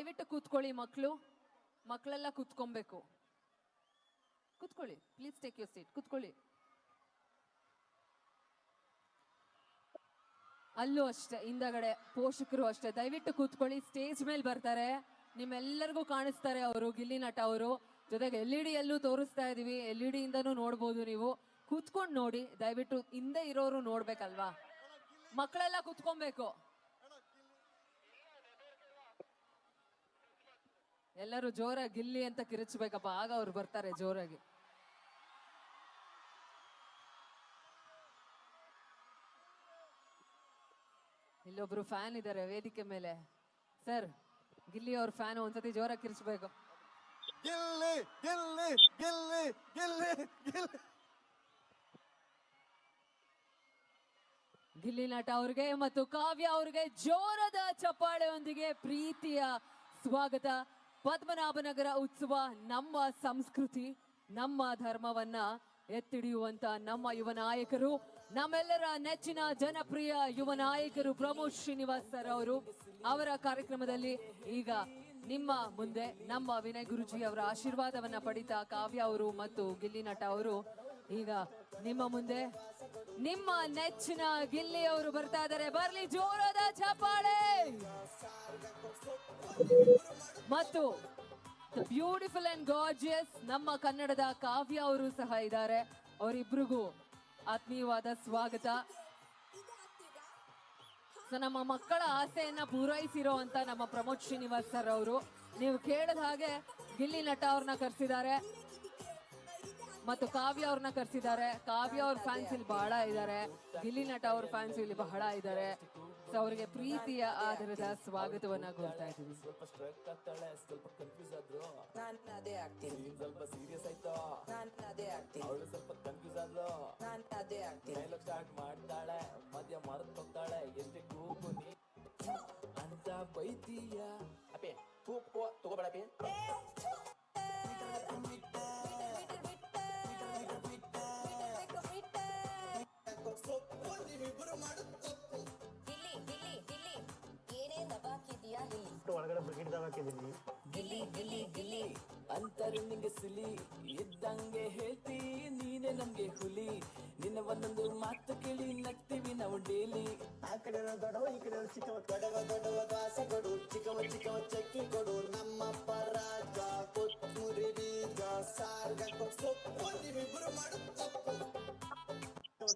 ದಯವಿಟ್ಟು ಕೂತ್ಕೊಳ್ಳಿ ಮಕ್ಕಳೆಲ್ಲ ಕೂತ್ಕೊಬೇಕು. ಕೂತ್ಕೊಳ್ಳಿ, ಪ್ಲೀಸ್ ಟೇಕ್ ಯುವರ್ ಸೀಟ್. ಕೂತ್ಕೊಳ್ಳಿ. ಅಲ್ಲೂ ಅಷ್ಟೇ, ಹಿಂದಗಡೆ ಪೋಷಕರು ಅಷ್ಟೇ, ದಯವಿಟ್ಟು ಕೂತ್ಕೊಳ್ಳಿ. ಸ್ಟೇಜ್ ಮೇಲೆ ಬರ್ತಾರೆ, ನಿಮ್ಮೆಲ್ಲರಿಗೂ ಕಾಣಿಸ್ತಾರೆ ಅವರು, ಗಿಲ್ಲಿ ನಟ ಅವರು. ಜೊತೆಗೆ LED ಯಲ್ಲೂ ತೋರಿಸ್ತಾ ಇದೀವಿ, LED ಇಂದನೂ ನೋಡ್ಬೋದು ನೀವು. ಕೂತ್ಕೊಂಡು ನೋಡಿ ದಯವಿಟ್ಟು. ಹಿಂದೆ ಇರೋರು ನೋಡ್ಬೇಕಲ್ವಾ, ಮಕ್ಕಳೆಲ್ಲ ಕೂತ್ಕೊಬೇಕು. ಎಲ್ಲರೂ ಜೋರಾಗಿ ಗಿಲ್ಲಿ ಅಂತ ಕಿರಿಚ್ಬೇಕಪ್ಪ, ಆಗ ಅವ್ರು ಬರ್ತಾರೆ ಜೋರಾಗಿ. ಇಲ್ಲೊಬ್ರು ಫ್ಯಾನ್ ಇದ್ದಾರೆ ವೇದಿಕೆ ಮೇಲೆ. ಸರ್, ಗಿಲ್ಲಿ ಅವ್ರ ಫ್ಯಾನ್, ಒಂದ್ಸತಿ ಜೋರಾಗಿ ಕಿರಿಚ್ಬೇಕು. ಗಿಲ್ಲಿ ಗಿಲ್ಲಿ ಗಿಲ್ಲಿ ಗಿಲ್ಲಿ ಗಿಲ್ಲಿ. ಗಿಲ್ಲಿ ನಟ ಅವ್ರಿಗೆ ಮತ್ತು ಕಾವ್ಯ ಅವ್ರಿಗೆ ಜೋರದ ಚಪ್ಪಾಳೆಯೊಂದಿಗೆ ಪ್ರೀತಿಯ ಸ್ವಾಗತ. ಪದ್ಮನಾಭನಗರ ಉತ್ಸವ ನಮ್ಮ ಸಂಸ್ಕೃತಿ, ನಮ್ಮ ಧರ್ಮವನ್ನ ಎತ್ತಿಡಿಯುವಂತ ನಮ್ಮ ಯುವ ನಾಯಕರು, ನಮ್ಮೆಲ್ಲರ ನೆಚ್ಚಿನ ಜನಪ್ರಿಯ ಯುವ ನಾಯಕರು ಪ್ರಮೋದ್ ಶ್ರೀನಿವಾಸ್ ಸರ್ ಅವರು. ಅವರ ಕಾರ್ಯಕ್ರಮದಲ್ಲಿ ಈಗ ನಿಮ್ಮ ಮುಂದೆ ನಮ್ಮ ವಿನಯ್ ಗುರುಜಿ ಅವರ ಆಶೀರ್ವಾದವನ್ನ ಪಡಿತಾ ಕಾವ್ಯ ಅವರು ಮತ್ತು ಗಿಲ್ಲಿ ನಟ ಅವರು ಈಗ ನಿಮ್ಮ ಮುಂದೆ ನಿಮ್ಮ ನೆಚ್ಚಿನ ಗಿಲ್ಲಿ ಅವರು ಬರ್ತಾ ಇದ್ದಾರೆ. ಬರ್ಲಿ ಜೋರಾದ ಚಪ್ಪಾಳೆ. ಮತ್ತು ಬ್ಯೂಟಿಫುಲ್ ಅಂಡ್ ಗಾರ್ಜಿಯಸ್ ನಮ್ಮ ಕನ್ನಡದ ಕಾವ್ಯ ಅವರು ಸಹ ಇದ್ದಾರೆ. ಅವರಿಬ್ರಿಗೂ ಆತ್ಮೀಯವಾದ ಸ್ವಾಗತ. ಸೊ ನಮ್ಮ ಮಕ್ಕಳ ಆಸೆಯನ್ನ ಪೂರೈಸಿರೋ ಅಂತ ನಮ್ಮ ಪ್ರಮೋದ್ ಶ್ರೀನಿವಾಸ್ ಸರ್ ಅವರು, ನೀವು ಕೇಳಿದ ಹಾಗೆ ಗಿಲ್ಲಿ ನಟ ಅವ್ರನ್ನ ಕರೆಸಿದ್ದಾರೆ ಮತ್ತು ಕಾವ್ಯ ಅವ್ರನ್ನ ಕರೆಸಿದ್ದಾರೆ. ಕಾವ್ಯ ಅವ್ರ ಫ್ಯಾನ್ಸ್ ಇಲ್ಲಿ ಬಹಳ ಇದ್ದಾರೆ, ಗಿಲ್ಲಿ ನಟ ಅವ್ರ ಫ್ಯಾನ್ಸ್ ಇಲ್ಲಿ ಬಹಳ ಇದ್ದಾರೆ. ಸೊ ಅವರಿಗೆ ಪ್ರೀತಿಯ ಆಧಾರದ ಸ್ವಾಗತವನ್ನ ಕೋರ್ತಾ ಇದ್ದೀವಿ. ಸ್ವಲ್ಪ ಸ್ಟ್ರಕ್ ಆಗ್ತಾಳೆ, ಸ್ವಲ್ಪ ಕನ್ಫ್ಯೂಸ್ ಆದ್ರು, ನಾನು ಅದೇ ಆಗ್ತೀನಿ. ಸ್ವಲ್ಪ ಸೀರಿಯಸ್ ಆಯ್ತು, ನಾನು ಅದೇ ಆಗ್ತೀನಿ. ಅವಳು ಸ್ವಲ್ಪ ಕನ್ಫ್ಯೂಸ್ ಆದ್ಲು, ನಾನು ಅದೇ ಆಗ್ತೀನಿ. ಡೈಲಾಗ್ ಸ್ಟಾರ್ಟ್ ಮಾಡ್ತಾಳೆ, ಮಧ್ಯ ಮರೆತು ಹೋಗ್ತಾಳೆ. ಎಷ್ಟೇ ಕೂಗು ನೀ ಅಂತ ಬೈತೀಯ ಅಪ್ಪೆ, ತಗೋಬೇಡಪ್ಪೆ. ಒಳಗಡೆ ಬ್ರಿಗೇಡ್ ಹಾಕಿದ್ದೀನಿ. ಗಿಲ್ಲಿ ಗಿಲ್ಲಿ ಗಿಲ್ಲಿ ಅಂತಾರೆ ನಿಂಗೆ ಸಿಲಿ, ಇದ್ದಂಗೆ ಹೇಳ್ತಿ ನೀನೆ ನಮ್ಗೆ ಹುಲಿ. ನಿನ್ನ ಒಂದೊಂದು ಮಾತು ಕೇಳಿ ನಗ್ತೀವಿ ನಾವು ಡೈಲಿ. ಆ ಕಡೆ ದೊಡ್ಡವ, ಈ ಕಡೆ ಚಿಕ್ಕವ. ದೊಡವ ದೊಡವ ದಾಸೆ ಕೊಡು, ಚಿಕ್ಕವ ಚಿಕ್ಕವ ಚಕ್ಕಿ ಕೊಡು. ನಮ್ಮಪ್ಪ ರಾಜ ಕೊತ್ತೂರಿ ಬೀಜ ಸಾರ್ಗ ಸೊಪ್ಪು, ನೀವಿಬ್ರು ಮಾಡು ತಪ್ಪು.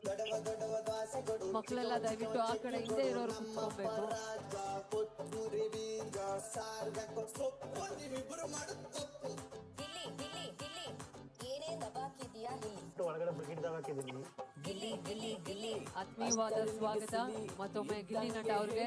ದೊಡವ ದೊಡವ ದಾಸೆ ಕೊಡು, ಮಕ್ಕಳೆಲ್ಲ ದಯವಿಟ್ಟು ಆ ಕಡೆ ಹಿಂದೆ ಇರೋರು ಕುತ್ಕೋಬೇಕು. ರಾಜ ಕೊತ್ತೂರಿ ಬೀಜ ಸಾರ್ಗ ಸೊಪ್ಪು, ನೀವಿಬ್ರು ಮಾಡು ತಪ್ಪು. ಗಿಲ್ಲಿ ಗಿಲ್ಲಿ ಗಿಲ್ಲಿ ಏನೇ ದಬಾಕಿದ್ಯಾ ಗಿಲ್ಲಿ. ಒಳಗಡೆ ಬ್ರಿಗೇಡ್ ಹಾಕಿದ್ದೀನಿ. ಗಿಲ್ಲಿ ಗಿಲ್ಲಿ ಗಿಲ್ಲಿ ಆತ್ಮೀಯವಾದ ಸ್ವಾಗತ ಮತ್ತೊಮ್ಮೆ ಗಿಲ್ಲಿ ನಟ ಅವ್ರಿಗೆ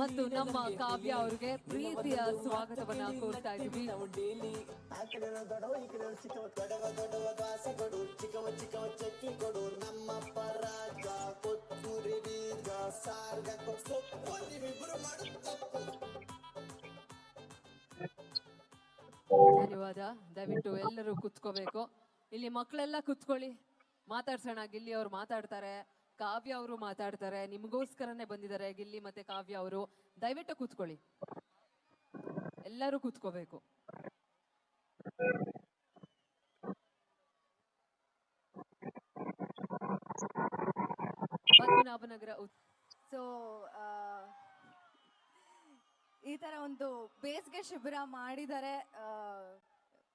ಮತ್ತು ನಮ್ಮ ಕಾವ್ಯ ಅವ್ರಿಗೆ ಪ್ರೀತಿಯ ಸ್ವಾಗತವನ್ನ ಕೋರ್ತಾ ಇದೀವಿ. ನಾವು ಡೈಲಿ. ಆ ಕಡೆ ದೊಡ್ಡವ, ಈ ಕಡೆ ಚಿಕ್ಕವ. ದೊಡವ ದೊಡವ ದಾಸೆ ಕೊಡು, ಚಿಕ್ಕವ ಚಿಕ್ಕವ ಚಕ್ಕಿ ಕೊಡು. ನಮ್ಮಪ್ಪ ರಾಜ ಕೊತ್ತೂರಿ ಬೀಜ ಸಾರ್ಗ ಸೊಪ್ಪು, ನೀವಿಬ್ರು ಮಾಡು ತಪ್ಪು. ಧನ್ಯವಾದ. ದಯವಿಟ್ಟು ಎಲ್ಲರೂ ಕುತ್ಕೋಬೇಕು. ಇಲ್ಲಿ ಮಕ್ಕಳೆಲ್ಲ ಕುತ್ಕೊಳ್ಳಿ, ಮಾತಾಡ್ಸೋಣ. ಗಿಲ್ಲಿ ಅವರು ಮಾತಾಡ್ತಾರೆ, ಕಾವ್ಯ ಅವರು ಮಾತಾಡ್ತಾರೆ. ನಿಮಗೋಸ್ಕರನೇ ಬಂದಿದ್ದಾರೆ ಗಿಲ್ಲಿ ಮತ್ತೆ ಕಾವ್ಯ ಅವರು. ದಯವಿಟ್ಟು ಕೂತ್ಕೊಳ್ಳಿ, ಎಲ್ಲರೂ ಕೂತ್ಕೋಬೇಕು. ಪದ್ಮನಾಭನಗರ ಸೊ ಈ ತರ ಒಂದು ಬೇಸಿಗೆ ಶಿಬಿರ ಮಾಡಿದ್ದಾರೆ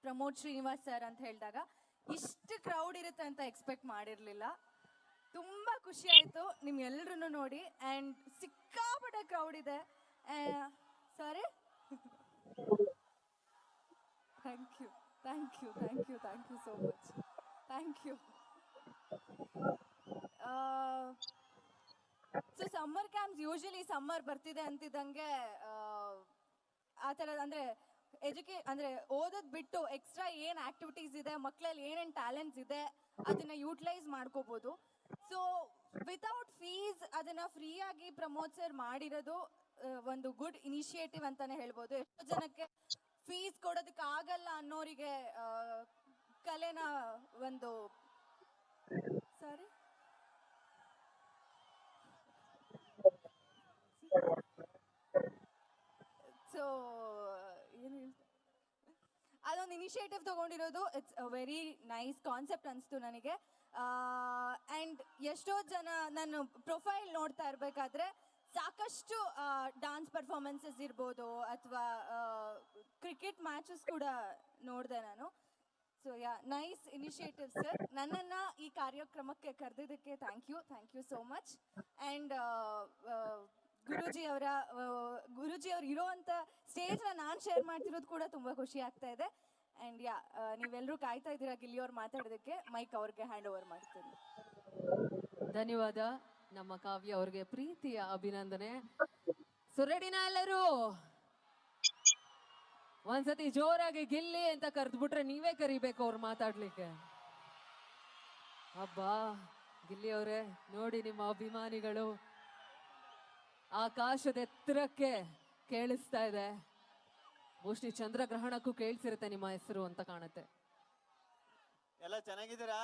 ಪ್ರಮೋದ್ ಶ್ರೀನಿವಾಸ್ ಸರ್ ಅಂತ ಹೇಳಿದಾಗ ಇಷ್ಟು ಕ್ರೌಡ್ ಇರುತ್ತೆ ಅಂತ ಎಕ್ಸ್ಪೆಕ್ಟ್ ಮಾಡಿರಲಿಲ್ಲ. ತುಂಬ ಖುಷಿ ಆಯಿತು ನಿಮ್ಗೆಲ್ರೂ ನೋಡಿ. ಆ್ಯಂಡ್ ಸಿಕ್ಕಾಪಟ್ಟೆ ಕ್ರೌಡ್ ಇದೆ. Sorry, thank you thank you thank you thank you so much, thank you. So summer camps usually summer ಬರ್ತಿದೆ ಅಂತಿದ್ದಂಗೆ ಆ ಥರ ಅಂದರೆ ಅಂದರೆ ಓದೋದು ಬಿಟ್ಟು ಎಕ್ಸ್ಟ್ರಾ ಏನು ಆ್ಯಕ್ಟಿವಿಟೀಸ್ ಇದೆ, ಮಕ್ಕಳಲ್ಲಿ ಏನೇನು ಟ್ಯಾಲೆಂಟ್ಸ್ ಇದೆ ಅದನ್ನು ಯೂಟಿಲೈಸ್ ಮಾಡ್ಕೋಬೋದು. ಸೊ ವಿತೌಟ್ ಫೀಸ್ ಅದನ್ನು ಫ್ರೀಯಾಗಿ ಪ್ರಮೋದ್ ಸರ್ ಮಾಡಿರೋದು ಒಂದು ಗುಡ್ ಇನಿಷಿಯೇಟಿವ್ ಅಂತಲೇ ಹೇಳ್ಬೋದು. ಎಷ್ಟೋ ಜನಕ್ಕೆ ಫೀಸ್ ಕೊಡೋದಕ್ಕೆ ಆಗಲ್ಲ ಅನ್ನೋರಿಗೆ ಕಲೆನ ಒಂದು ಸಾರಿ ಸೊ ಒಂದು ಇನಿಷಿಯೇಟಿವ್ ತಗೊಂಡಿರೋದು it's a very nice concept ಅನಿಸ್ತು ನನಗೆ. ಆ್ಯಂಡ್ ಎಷ್ಟೋ ಜನ ನಾನು ಪ್ರೊಫೈಲ್ ನೋಡ್ತಾ ಇರಬೇಕಾದ್ರೆ ಸಾಕಷ್ಟು ಡಾನ್ಸ್ ಪರ್ಫಾರ್ಮೆನ್ಸಸ್ ಇರ್ಬೋದು ಅಥವಾ ಕ್ರಿಕೆಟ್ ಮ್ಯಾಚಸ್ ಕೂಡ ನೋಡಿದೆ ನಾನು. So yeah, nice initiative sir. ನನ್ನನ್ನು ಈ ಕಾರ್ಯಕ್ರಮಕ್ಕೆ ಕರೆದಿದ್ದಕ್ಕೆ thank you so much. And Guruji ಅವ್ರು ಇರೋವಂಥ ಸ್ಟೇಜ್ನ ನಾನು ಶೇರ್ ಮಾಡ್ತಿರೋದು ಕೂಡ ತುಂಬ ಖುಷಿ ಆಗ್ತಾ ಇದೆ. ಆ್ಯಂಡ್ ಯಾ, ನೀವೆಲ್ಲರೂ ಕಾಯ್ತಾ ಇದ್ದೀರಾ ಗಿಲ್ಲಿ ಅವ್ರು ಮಾತಾಡೋದಕ್ಕೆ. ಮೈಕ್ ಅವ್ರಿಗೆ ಹ್ಯಾಂಡ್ ಓವರ್ ಮಾಡ್ತೀನಿ. ಧನ್ಯವಾದ. ನಮ್ಮ ಕಾವ್ಯ ಅವ್ರಿಗೆ ಪ್ರೀತಿಯ ಅಭಿನಂದನೆ. ಸೊ ರೆಡಿನಾ ಎಲ್ಲರೂ? ಒಂದ್ಸತಿ ಜೋರಾಗಿ ಗಿಲ್ಲಿ ಅಂತ ಕರೆದ್ಬಿಟ್ರೆ ನೀವೇ ಕರಿಬೇಕು ಅವ್ರು ಮಾತಾಡ್ಲಿಕ್ಕೆ. ಅಬ್ಬಾ ಗಿಲ್ಲಿ ಅವರೇ, ನೋಡಿ ನಿಮ್ಮ ಅಭಿಮಾನಿಗಳು ಆಕಾಶದ ಎತ್ತರಕ್ಕೆ ಕೇಳಿಸ್ತಾ ಇದೆ. ಮೋಸ್ಟ್ಲಿ ಚಂದ್ರಗ್ರಹಣಕ್ಕೂ ಕೇಳಿಸಿರುತ್ತೆ ನಿಮ್ಮ ಹೆಸರು ಅಂತ ಕಾಣುತ್ತೆ. ಎಲ್ಲ ಚೆನ್ನಾಗಿದ್ದೀರಾ?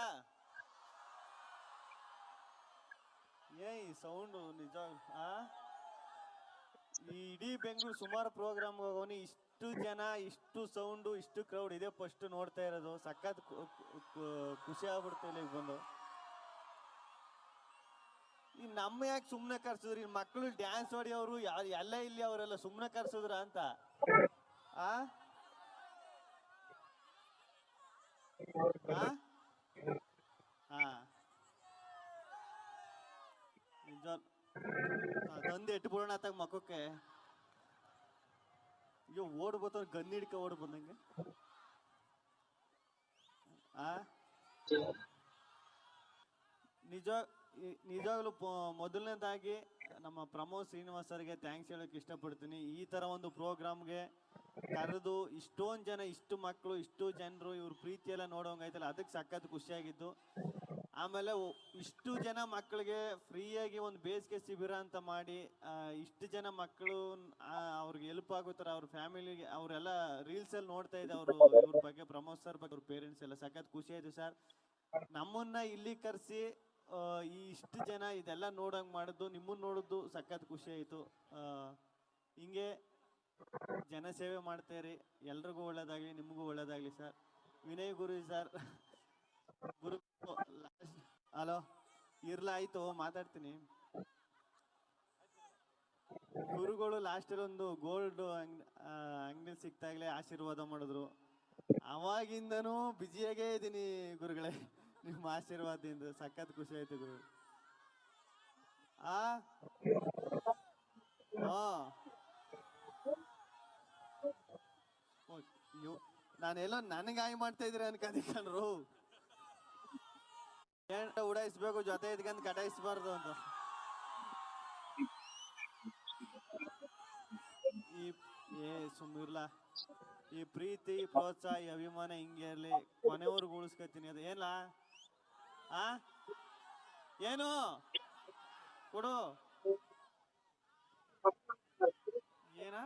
ಈ ಸೌಂಡು ನಿಜ. ಈ ಇಡೀ ಬೆಂಗಳೂರು ಸುಮಾರು ಪ್ರೋಗ್ರಾಮ್ ಹೋಗೋನಿ, ಇಷ್ಟು ಜನ, ಇಷ್ಟು ಸೌಂಡು, ಇಷ್ಟು ಕ್ರೌಡ್ ಇದೆ ಫಸ್ಟ್ ನೋಡ್ತಾ ಇರೋದು. ಸಖತ್ ಖುಷಿ ಆಗ್ಬಿಡ್ತು ಇಲ್ಲಿಗೆ ಬಂದು. ಈ ನಮ್ಮ ಯಾಕೆ ಸುಮ್ಮನೆ ಕರ್ಸಿದ್ರು? ಈ ಮಕ್ಕಳು ಡ್ಯಾನ್ಸ್ ಹೊಡಿಯೋರು ಎಲ್ಲ ಇಲ್ಲಿ ಅವರೆಲ್ಲ ಸುಮ್ಮನೆ ಕರ್ಸಿದ್ರ ಅಂತ. ತಂದೆ ಎಟ್ಟು ಬಿಡೋಣ ಆತಾಗ ಮಕ್ಕಕ್ಕೆ. ಅಯ್ಯೋ ಓಡ್ಬೋತ ಗನ್ ಹಿಡ್ಕ ಓಡ್ ಬಂದಂಗೆ. ನಿಜವಾಗ್ಲೂ ಮೊದಲನೇದಾಗಿ ನಮ್ಮ ಪ್ರಮೋದ್ ಶ್ರೀನಿವಾಸ್ ಸರ್ಗೆ ಥ್ಯಾಂಕ್ಸ್ ಹೇಳೋಕೆ ಇಷ್ಟಪಡ್ತೀನಿ. ಈ ಥರ ಒಂದು ಪ್ರೋಗ್ರಾಮ್ಗೆ ಕರೆದು ಇಷ್ಟೊಂದು ಜನ, ಇಷ್ಟು ಮಕ್ಕಳು, ಇಷ್ಟು ಜನರು ಇವ್ರ ಪ್ರೀತಿ ಎಲ್ಲ ನೋಡೋಂಗೈತಲ್ಲ, ಅದಕ್ಕೆ ಸಖತ್ ಖುಷಿಯಾಗಿತ್ತು. ಆಮೇಲೆ ಇಷ್ಟು ಜನ ಮಕ್ಕಳಿಗೆ ಫ್ರೀಯಾಗಿ ಒಂದು ಬೇಸಿಗೆ ಶಿಬಿರ ಅಂತ ಮಾಡಿ ಇಷ್ಟು ಜನ ಮಕ್ಕಳು ಅವ್ರಿಗೆ ಹೆಲ್ಪ್ ಆಗೋ ಥರ ಅವ್ರ ಫ್ಯಾಮಿಲಿಗೆ ಅವರೆಲ್ಲ ರೀಲ್ಸಲ್ಲಿ ನೋಡ್ತಾ ಇದ್ದೆ ಅವರು ಇವ್ರ ಬಗ್ಗೆ, ಪ್ರಮೋದ್ ಸರ್ ಬಗ್ಗೆ, ಅವ್ರ ಪೇರೆಂಟ್ಸ್ ಎಲ್ಲ. ಸಖತ್ ಖುಷಿ ಆಯಿತು ಸರ್. ನಮ್ಮನ್ನ ಇಲ್ಲಿ ಕರೆಸಿ ಈ ಇಷ್ಟು ಜನ ಇದೆಲ್ಲ ನೋಡೋಂಗೆ ಮಾಡಿದ್ದು, ನಿಮ್ಮನ್ನು ನೋಡಿದ್ದು ಸಖತ್ ಖುಷಿ ಆಯಿತು. ಹಿಂಗೆ ಜನ ಸೇವೆ ಮಾಡ್ತಾಯಿರಿ. ಎಲ್ರಿಗೂ ಒಳ್ಳೇದಾಗಲಿ, ನಿಮಗೂ ಒಳ್ಳೇದಾಗಲಿ ಸರ್. ವಿನಯ್ ಗುರು ಸರ್, ಗುರು ಹಲೋ ಇರ್ಲಾಯ್ತು ಮಾತಾಡ್ತೀನಿ. ಗುರುಗಳು ಲಾಸ್ಟಲ್ಲಿ ಒಂದು ಗೋಲ್ಡ್ ಅಂಗಡಿ ಸಿಕ್ತಾಗಲೇ ಆಶೀರ್ವಾದ ಮಾಡಿದ್ರು. ಅವಾಗಿಂದನೂ ಬ್ಯುಸಿಯಾಗೇ ಇದ್ದೀನಿ ಗುರುಗಳೇ, ನಿಮ್ಮ ಆಶೀರ್ವಾದದಿಂದ. ಸಖತ್ ಖುಷಿ ಆಯ್ತು ಗುರು. ನಾನೆಲ್ಲೋ ನನಗಾಯಿ ಮಾಡ್ತಾ ಇದ್ದೀರ ಅನ್ಕೊಂಡಿಕಂಡ್ರು. ಉಡಾಯಿಸ್ಬೇಕು, ಜೊತೆ ಇದ್ಕಂದ್ ಕಟಾಯಿಸ್ಬಾರ್ದು ಅಂತ. ಸುಮ್ಮಿರ್ಲ. ಈ ಪ್ರೀತಿ, ಪ್ರೋತ್ಸಾಹ, ಈ ಅಭಿಮಾನ ಹಿಂಗೆ ಇರ್ಲಿ, ಕೊನೆವರೆಗೂ ಉಳಿಸ್ಕೊತೀನಿ. ಅದು ಏನ್ಲ ಏನು ಕೊಡು ಏನ.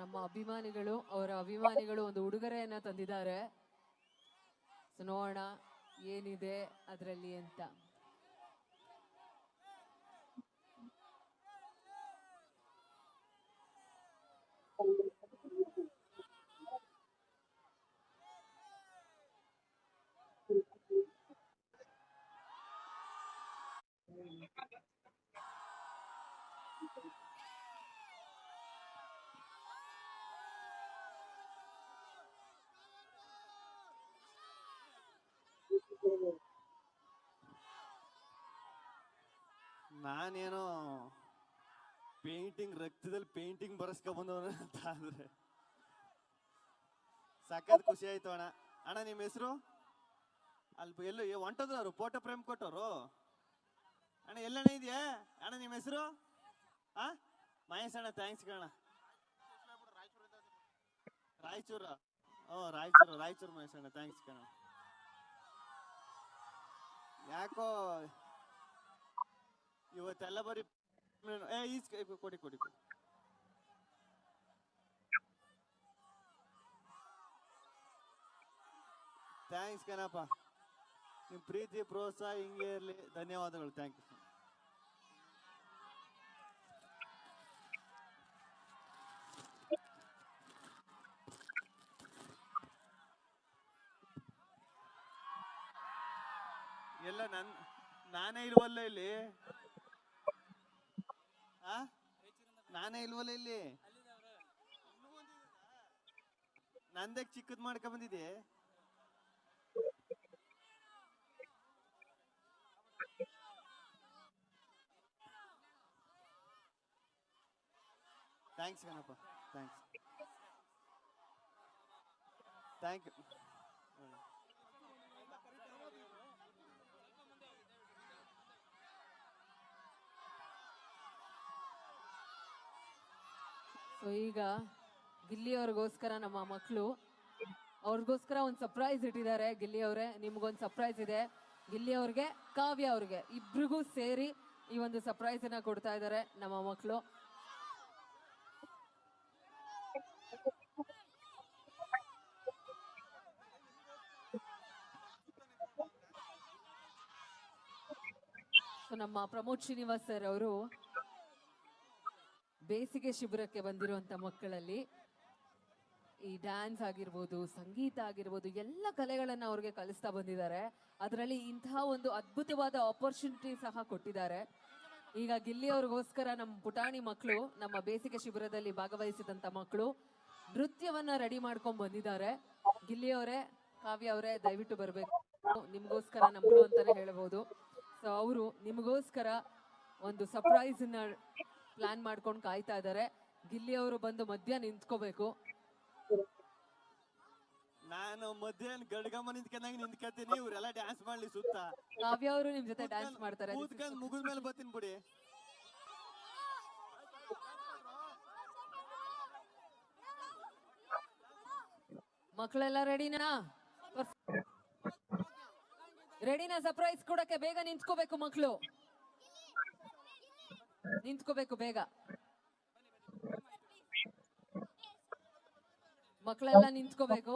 ನಮ್ಮ ಅವರ ಅಭಿಮಾನಿಗಳು ಒಂದು ಉಡುಗೊರೆಯನ್ನ ತಂದಿದ್ದಾರೆ. ನೋಡೋಣ ಏನಿದೆ ಅದರಲ್ಲಿ ಅಂತ. ನಾನೇನೋ ಪೇಂಟಿಂಗ್, ರಕ್ತದಲ್ಲಿ ಪೇಂಟಿಂಗ್ ಬರ್ಸ್ಕೊಂಡ್ಬಂದವನ ಅಂತ ಅಂದ್ರೆ ಸಖತ್ ಖುಷಿ ಆಯ್ತು ಅಣ್ಣ. ಅಣ್ಣ ನಿಮ್ಮ ಹೆಸರು? ಅಲ್ಲಿ ಎಲ್ಲೋ ಹೊಂಟದ್ರು ಅವರು, ಫೋಟೋ ಫ್ರೇಮ್ ಕೊಟ್ಟವರು. ಅಣ್ಣ ಎಲ್ಲಣ್ಣ ಇದೆಯಾ ಅಣ್ಣ ನಿಮ್ಮ ಹೆಸರು? ಮಹೇಶ್ ಅಣ್ಣ, ಥ್ಯಾಂಕ್ಸ್ ಕಣ. ರಾಯಚೂರ? ರಾಯಚೂರು ಮಹೇಶ್ ಅಣ್ಣ, ಥ್ಯಾಂಕ್ಸ್ ಕಣ. ಯಾಕೋ ಇವತ್ತೆಲ್ಲ ಬರೀ ಕೊಡಿ ಕೊಡಿ. ಥ್ಯಾಂಕ್ಸ್ ಕಣಪ್ಪ. ನಿಮ್ಮ ಪ್ರೀತಿ ಪ್ರೋತ್ಸಾಹ ಹಿಂಗೆ ಇರಲಿ. ಧನ್ಯವಾದಗಳು. Thank you. ಎಲ್ಲ ನಾನೇ ಇಲ್ವಲ್ಲ ಇಲ್ಲಿ. ನಾನೇ ಇಲ್ವಲ್ಲ ಇಲ್ಲಿ. ನಂದೇ ಚಿಕ್ಕದ್ ಮಾಡ್ಕೊಂಡ್ ಬಂದಿದೆ. Thanks Ganapa. Thanks. Thank you. So ಈಗ ಗಿಲ್ಲಿ ಅವ್ರಿಗೋಸ್ಕರ ನಮ್ಮ ಮಕ್ಕಳು ಅವ್ರಿಗೋಸ್ಕರ ಒಂದು ಸರ್ಪ್ರೈಸ್ ಇಟ್ಟಿದ್ದಾರೆ. ಗಿಲ್ಲಿ ಅವರೇ, ನಿಮ್ಗೊಂದು ಸರ್ಪ್ರೈಸ್ ಇದೆ. ಗಿಲ್ಲಿ ಅವ್ರಿಗೆ, ಕಾವ್ಯ ಅವ್ರಿಗೆ ಇಬ್ರಿಗೂ ಸೇರಿ ಈ ಒಂದು ಸರ್ಪ್ರೈಸ್ ಅನ್ನ ಕೊಡ್ತಾ ಇದ್ದಾರೆ ನಮ್ಮ ಮಕ್ಕಳು. ನಮ್ಮ ಪ್ರಮೋದ್ ಶ್ರೀನಿವಾಸ್ ಸರ್ ಅವರು ಬೇಸಿಗೆ ಶಿಬಿರಕ್ಕೆ ಬಂದಿರುವಂತ ಮಕ್ಕಳಲ್ಲಿ ಈ ಡ್ಯಾನ್ಸ್ ಆಗಿರ್ಬೋದು, ಸಂಗೀತ ಆಗಿರ್ಬೋದು, ಎಲ್ಲ ಕಲೆಗಳನ್ನ ಅವ್ರಿಗೆ ಕಲಿಸ್ತಾ ಬಂದಿದ್ದಾರೆ. ಅದರಲ್ಲಿ ಇಂತಹ ಒಂದು ಅದ್ಭುತವಾದ ಆಪರ್ಚುನಿಟಿ ಸಹ ಕೊಟ್ಟಿದ್ದಾರೆ. ಈಗ ಗಿಲ್ಲಿ ಅವ್ರಿಗೋಸ್ಕರ ನಮ್ಮ ಪುಟಾಣಿ ಮಕ್ಕಳು, ನಮ್ಮ ಬೇಸಿಗೆ ಶಿಬಿರದಲ್ಲಿ ಭಾಗವಹಿಸಿದಂತ ಮಕ್ಕಳು ನೃತ್ಯವನ್ನ ರೆಡಿ ಮಾಡ್ಕೊಂಡ್ ಬಂದಿದ್ದಾರೆ. ಗಿಲ್ಲಿ ಅವರೇ, ಕಾವ್ಯ ಅವರೇ, ದಯವಿಟ್ಟು ಬರ್ಬೇಕು. ನಿಮ್ಗೋಸ್ಕರ ನಮ್ಮಳು ಅಂತಾನೆ ಹೇಳ್ಬೋದು. ಸೊ ಅವರು ನಿಮಗೋಸ್ಕರ ಒಂದು ಸರ್ಪ್ರೈಸ್ ನ ಪ್ಲಾನ್ ಮಾಡ್ಕೊಂಡು ಕಾಯ್ತಾ ಇದ್ದಾರೆ. ಗಿಲ್ಲಿ ಅವರು ಬಂದು ಮಧ್ಯ ನಿಂತ್ಕೋಬೇಕು. ನಾನು ಮಧ್ಯಾಹ್ನ ಗಡ್ಗಮ್ಮ ನಿಂತ್ಕೊಂಡಂಗೆ ನಿಂತ್ಕೊತೀನಿ. ಇವರೆಲ್ಲ ಡ್ಯಾನ್ಸ್ ಮಾಡ್ಲಿ ಸುತ್ತ. ಕಾವ್ಯ ಅವರು ನಿಮ್ ಜೊತೆ ಡ್ಯಾನ್ಸ್ ಮಾಡ್ತಾರೆ. ಕೂತ್ಕೊಂಡ್ ಮುಗಿದ ಮೇಲೆ ಬರ್ತೀನಿ ಬಿಡಿ. ಮಕ್ಕಳೆಲ್ಲ ರೆಡಿನಾ? ರೆಡಿನಾ ಸರ್ಪ್ರೈಸ್ ಕೊಡಕ್ಕೆ? ಬೇಗ ನಿಂತ್ಕೋಬೇಕು ಮಕ್ಕಳು, ನಿಂತ್ಕೋಬೇಕು ಬೇಗ. ಮಕ್ಕಳೆಲ್ಲ ನಿಂತ್ಕೋಬೇಕು.